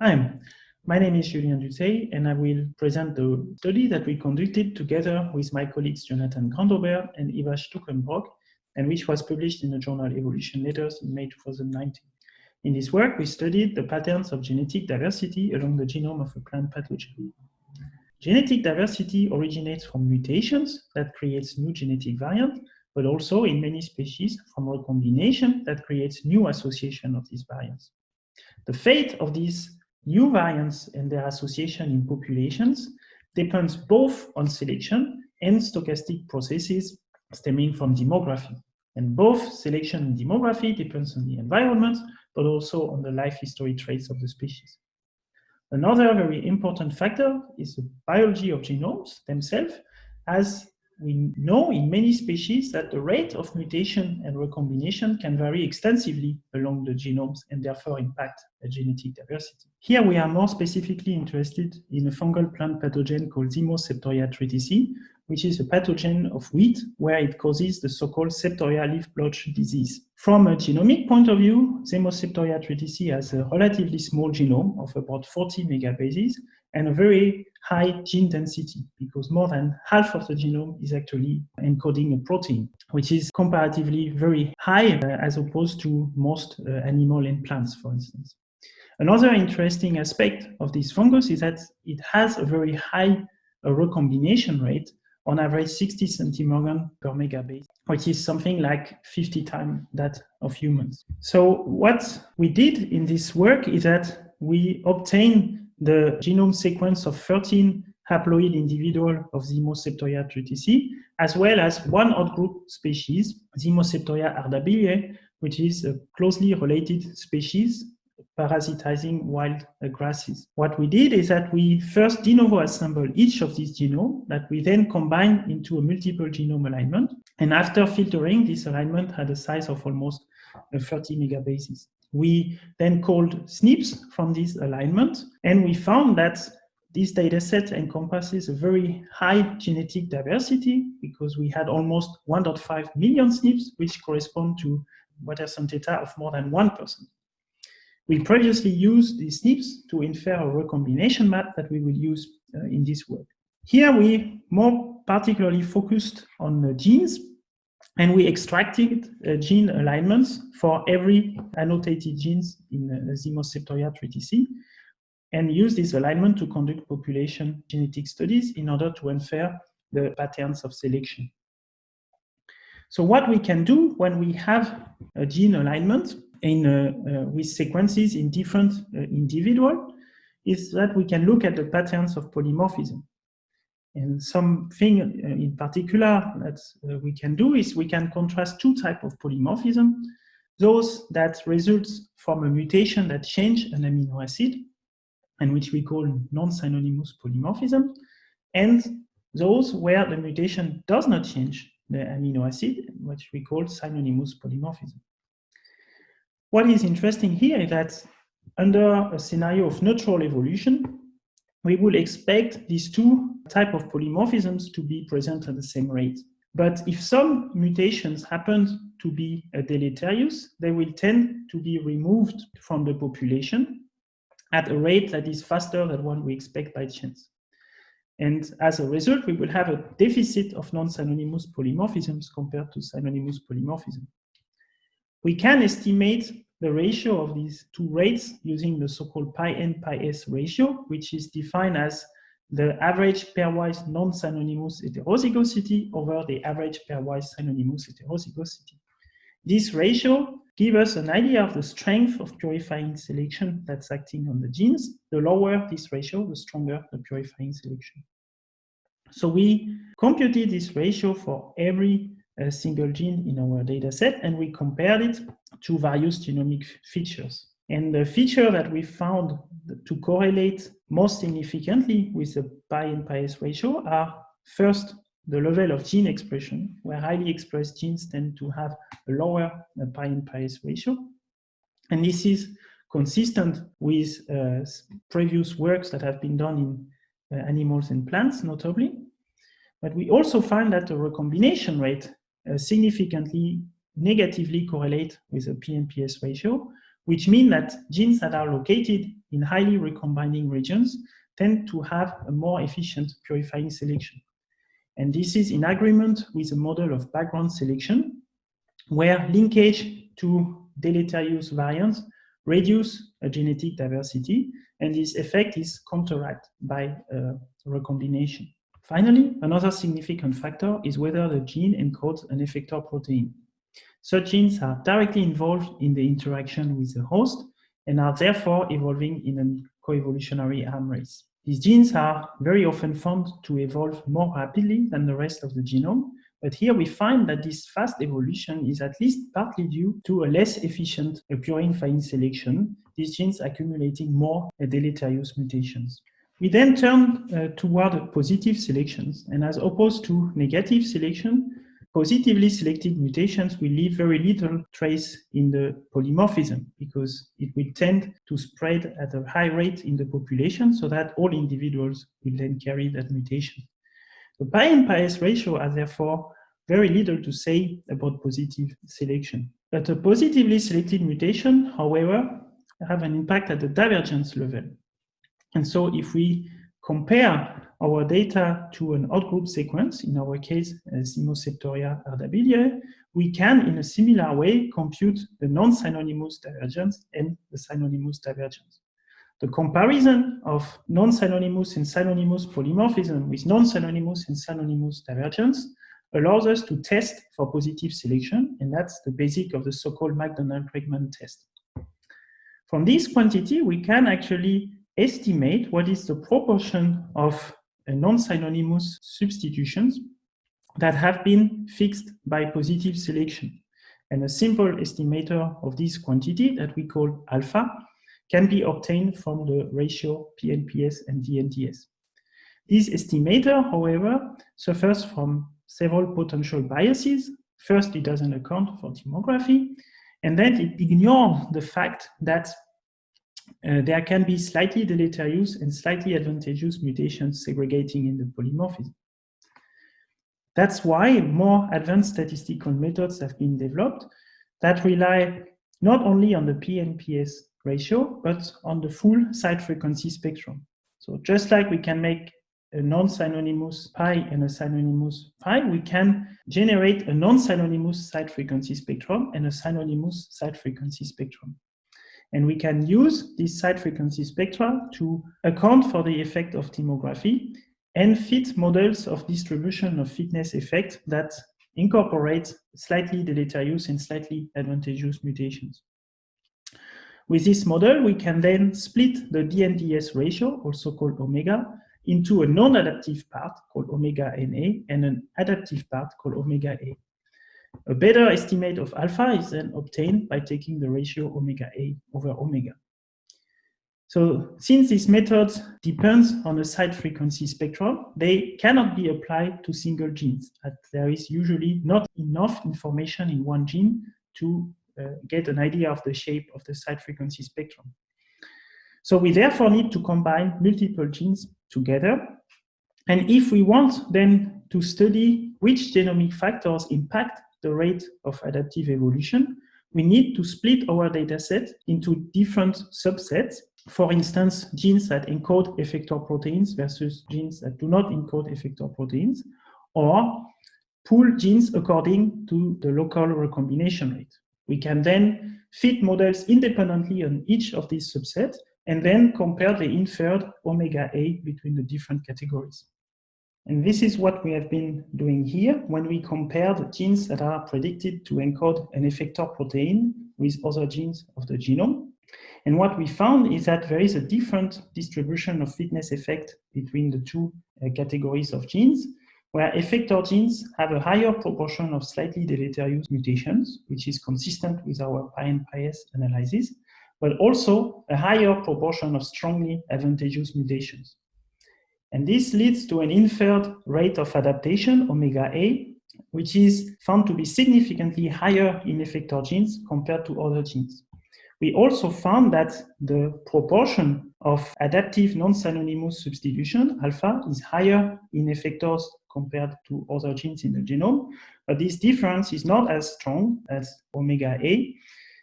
Hi, my name is Julien Dutheil, and I will present the study that we conducted together with my colleagues Jonathan Grandaubert and Eva Stuckenbrock, and which was published in the journal Evolution Letters in May 2019. In this work, we studied the patterns of genetic diversity along the genome of a plant pathogen. Genetic diversity originates from mutations that creates new genetic variants, but also in many species from recombination that creates new association of these variants. The fate of these new variants and their association in populations depends both on selection and stochastic processes stemming from demography. And both selection and demography depends on the environment, but also on the life history traits of the species. Another very important factor is the biology of genomes themselves, as we know in many species that the rate of mutation and recombination can vary extensively along the genomes and therefore impact the genetic diversity. Here we are more specifically interested in a fungal plant pathogen called Zymos septoria tritici, which is a pathogen of wheat where it causes the so-called septoria leaf blotch disease. From a genomic point of view, Zymos septoria tritici has a relatively small genome of about 40 megabases and a very high gene density, because more than half of the genome is actually encoding a protein, which is comparatively very high as opposed to most animal and plants, for instance. Another interesting aspect of this fungus is that it has a very high recombination rate, on average 60 centimorgan per megabase, which is something like 50 times that of humans. So what we did in this work is that we obtained the genome sequence of 13 haploid individuals of Zymos septoria tritici, as well as one outgroup species, Zymos septoria ardabiliae, which is a closely related species parasitizing wild grasses. What we did is that we first de novo assemble each of these genomes that we then combine into a multiple genome alignment. And after filtering, this alignment had a size of almost 30 megabases. We then called SNPs from this alignment, and we found that this dataset encompasses a very high genetic diversity because we had almost 1.5 million SNPs, which correspond to Watterson theta of more than 1%. We previously used these SNPs to infer a recombination map that we will use in this work. Here we more particularly focused on the genes, and we extracted gene alignments for every annotated genes in Zymos septoria tritici, and use this alignment to conduct population genetic studies in order to infer the patterns of selection. So what we can do when we have a gene alignment with sequences in different individuals is that we can look at the patterns of polymorphism. And something in particular that we can do is we can contrast two types of polymorphism: those that result from a mutation that change an amino acid, and which we call non-synonymous polymorphism, and those where the mutation does not change the amino acid, which we call synonymous polymorphism. What is interesting here is that under a scenario of neutral evolution, we would expect these two types of polymorphisms to be present at the same rate. But if some mutations happen to be deleterious, they will tend to be removed from the population at a rate that is faster than what we expect by chance. And as a result, we will have a deficit of non-synonymous polymorphisms compared to synonymous polymorphism. We can estimate the ratio of these two rates using the so-called pi-n pi-s ratio, which is defined as the average pairwise non-synonymous heterozygosity over the average pairwise synonymous heterozygosity. This ratio gives us an idea of the strength of purifying selection that's acting on the genes. The lower this ratio, the stronger the purifying selection. So we computed this ratio for every single gene in our data set, and we compared it to various genomic features. And the feature that we found to correlate most significantly with the pi-n pi-s ratio are first the level of gene expression, where highly expressed genes tend to have a lower pi-n pi-s ratio. And this is consistent with previous works that have been done in animals and plants, notably. But we also find that the recombination rate significantly negatively correlate with a PNPS ratio, which means that genes that are located in highly recombining regions tend to have a more efficient purifying selection. And this is in agreement with a model of background selection, where linkage to deleterious variants reduce genetic diversity, and this effect is counteracted by recombination. Finally, another significant factor is whether the gene encodes an effector protein. Such genes are directly involved in the interaction with the host and are therefore evolving in a coevolutionary arm race. These genes are very often found to evolve more rapidly than the rest of the genome, but here we find that this fast evolution is at least partly due to a less efficient purifying selection, these genes accumulating more deleterious mutations. We then turn toward positive selections, and as opposed to negative selection, positively selected mutations will leave very little trace in the polymorphism because it will tend to spread at a high rate in the population so that all individuals will then carry that mutation. The pi and pi s ratio has therefore very little to say about positive selection. But a positively selected mutation, however, have an impact at the divergence level. And so if we compare our data to an outgroup sequence, in our case, Cymoseptoria ardabiliae, we can, in a similar way, compute the non-synonymous divergence and the synonymous divergence. The comparison of non-synonymous and synonymous polymorphism with non-synonymous and synonymous divergence allows us to test for positive selection, and that's the basic of the so-called McDonald-Bregman test. From this quantity, we can actually estimate what is the proportion of non-synonymous substitutions that have been fixed by positive selection. And a simple estimator of this quantity that we call alpha can be obtained from the ratio PNPS and DNTS. This estimator, however, suffers from several potential biases. First, it doesn't account for demography, and then it ignores the fact that there can be slightly deleterious and slightly advantageous mutations segregating in the polymorphism. That's why more advanced statistical methods have been developed that rely not only on the PNPS ratio, but on the full side frequency spectrum. So just like we can make a non-synonymous pi and a synonymous pi, we can generate a non-synonymous side frequency spectrum and a synonymous side frequency spectrum. And we can use this side frequency spectra to account for the effect of demography and fit models of distribution of fitness effect that incorporate slightly deleterious and slightly advantageous mutations. With this model, we can then split the DNTS ratio, also called omega, into a non-adaptive part called omega NA and an adaptive part called omega A. A better estimate of alpha is then obtained by taking the ratio omega A over omega. So since this method depends on a side frequency spectrum, they cannot be applied to single genes. There is usually not enough information in one gene to get an idea of the shape of the side frequency spectrum. So we therefore need to combine multiple genes together. And if we want then to study which genomic factors impact the rate of adaptive evolution, we need to split our dataset into different subsets. For instance, genes that encode effector proteins versus genes that do not encode effector proteins, or pool genes according to the local recombination rate. We can then fit models independently on each of these subsets and then compare the inferred omega A between the different categories. And this is what we have been doing here when we compare the genes that are predicted to encode an effector protein with other genes of the genome. And what we found is that there is a different distribution of fitness effect between the two categories of genes, where effector genes have a higher proportion of slightly deleterious mutations, which is consistent with our pi and pi s analysis, but also a higher proportion of strongly advantageous mutations. And this leads to an inferred rate of adaptation, omega A, which is found to be significantly higher in effector genes compared to other genes. We also found that the proportion of adaptive non-synonymous substitution, alpha, is higher in effectors compared to other genes in the genome, but this difference is not as strong as omega A.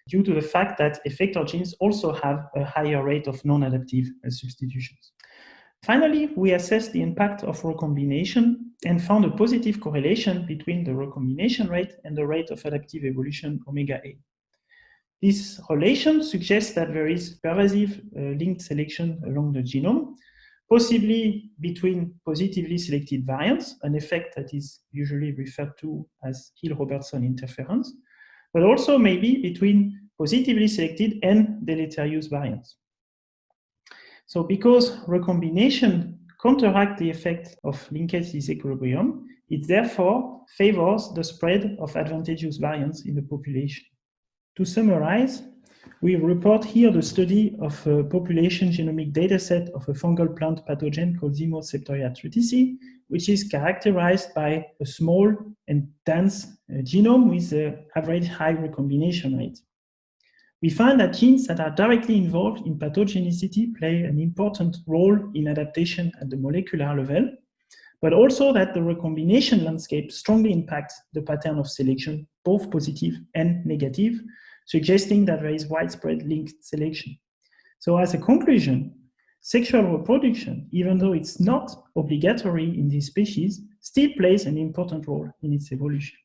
due to the fact that effector genes also have a higher rate of non-adaptive substitutions. Finally, we assessed the impact of recombination and found a positive correlation between the recombination rate and the rate of adaptive evolution omega-A. This relation suggests that there is pervasive linked selection along the genome, possibly between positively selected variants, an effect that is usually referred to as Hill-Robertson interference, but also maybe between positively selected and deleterious variants. So because recombination counteracts the effect of linkage disequilibrium, it therefore favors the spread of advantageous variants in the population. To summarize, we report here the study of a population genomic dataset of a fungal plant pathogen called Zymos septoria tritici, which is characterized by a small and dense genome with an average high recombination rate. We find that genes that are directly involved in pathogenicity play an important role in adaptation at the molecular level, but also that the recombination landscape strongly impacts the pattern of selection, both positive and negative, suggesting that there is widespread linked selection. So as a conclusion, sexual reproduction, even though it's not obligatory in this species, still plays an important role in its evolution.